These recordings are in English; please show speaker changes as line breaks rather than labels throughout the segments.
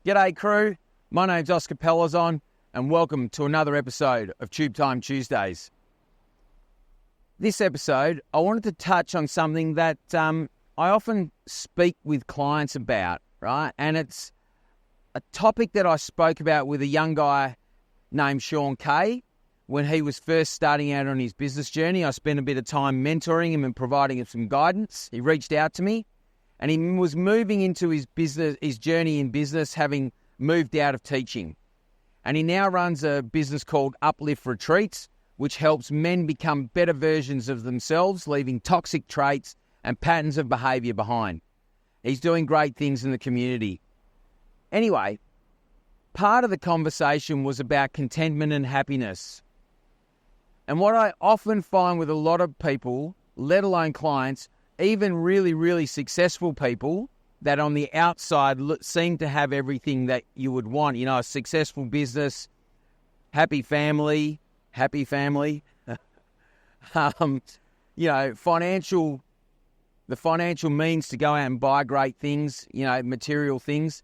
G'day crew, my name's Oscar Pelazon and welcome to another episode of Tube Time Tuesdays. This episode, I wanted to touch on something that I often speak with clients about, right? And it's a topic that I spoke about with a young guy named Sean Kay when he was first starting out on his business journey. I spent a bit of time mentoring him and providing him some guidance. He reached out to me. And he was moving into his journey in business, having moved out of teaching. And he now runs a business called Uplift Retreats, which helps men become better versions of themselves, leaving toxic traits and patterns of behavior behind. He's doing great things in the community. Anyway, part of the conversation was about contentment and happiness. And what I often find with a lot of people, let alone clients, even really, really successful people that on the outside seem to have everything that you would want, a successful business, happy family, the financial means to go out and buy great things, material things.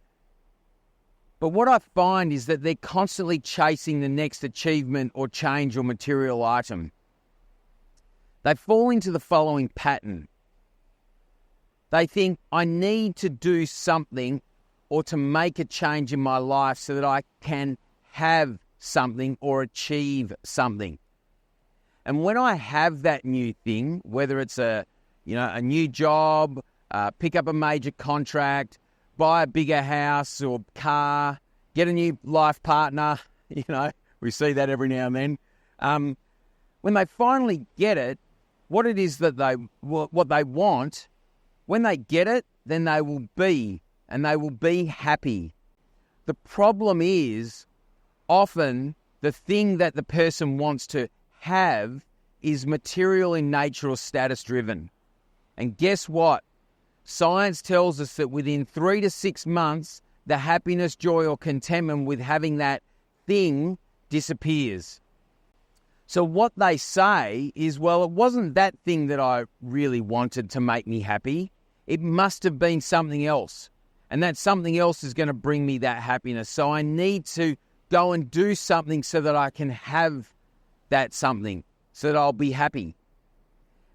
But what I find is that they're constantly chasing the next achievement or change or material item. They fall into the following pattern. They think, I need to do something or to make a change in my life so that I can have something or achieve something. And when I have that new thing, whether it's a new job, pick up a major contract, buy a bigger house or car, get a new life partner, we see that every now and then. When they finally get it, what it is that what they want, when they get it, then they will be happy. The problem is often the thing that the person wants to have is material in nature or status driven. And guess what? Science tells us that within 3 to 6 months, the happiness, joy, or contentment with having that thing disappears. So what they say is, well, it wasn't that thing that I really wanted to make me happy. It must have been something else. And that something else is going to bring me that happiness. So I need to go and do something so that I can have that something, so that I'll be happy.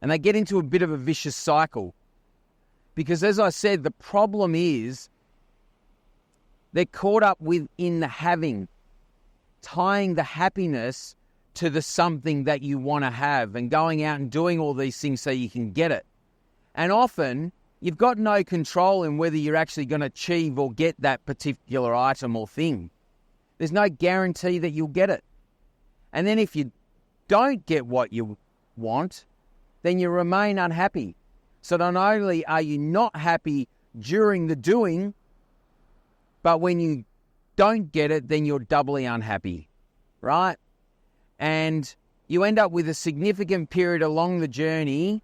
And they get into a bit of a vicious cycle. Because as I said, the problem is they're caught up within the having, tying the happiness to the something that you want to have and going out and doing all these things so you can get it. And often you've got no control in whether you're actually going to achieve or get that particular item or thing. There's no guarantee that you'll get it. And then if you don't get what you want, then you remain unhappy. So not only are you not happy during the doing, but when you don't get it, then you're doubly unhappy, right? And you end up with a significant period along the journey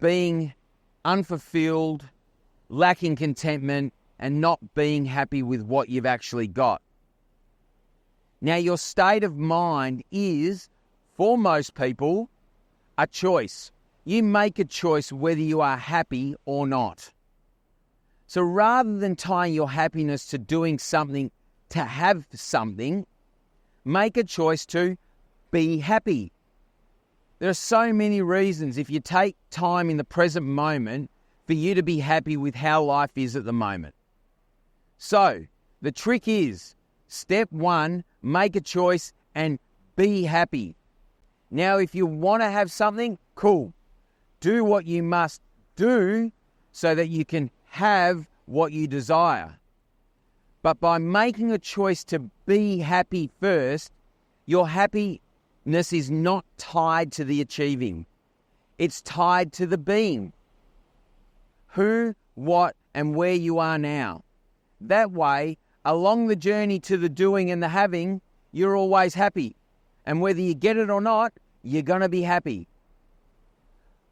being unfulfilled, lacking contentment, and not being happy with what you've actually got. Now, your state of mind is, for most people, a choice. You make a choice whether you are happy or not. So rather than tying your happiness to doing something to have something, make a choice to be happy. There are so many reasons, if you take time in the present moment, for you to be happy with how life is at the moment. So, the trick is, step 1, make a choice and be happy. Now, if you want to have something, cool. Do what you must do so that you can have what you desire. But by making a choice to be happy first, your happiness is not tied to the achieving. It's tied to the being. Who, what, and where you are now. That way, along the journey to the doing and the having, you're always happy. And whether you get it or not, you're going to be happy.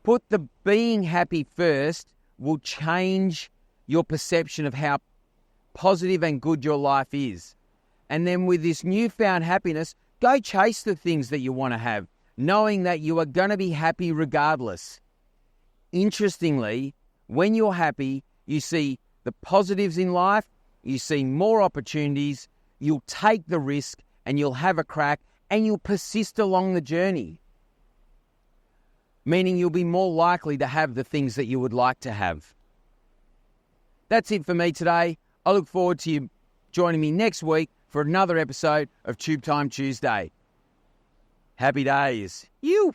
Put the being happy first will change your perception of how positive and good your life is. And then with this newfound happiness, go chase the things that you want to have, knowing that you are going to be happy regardless. Interestingly, when you're happy, you see the positives in life you see more opportunities, you'll take the risk and you'll have a crack and you'll persist along the journey. Meaning you'll be more likely to have the things that you would like to have. That's it for me today. I look forward to you joining me next week for another episode of Tube Time Tuesday. Happy days. You.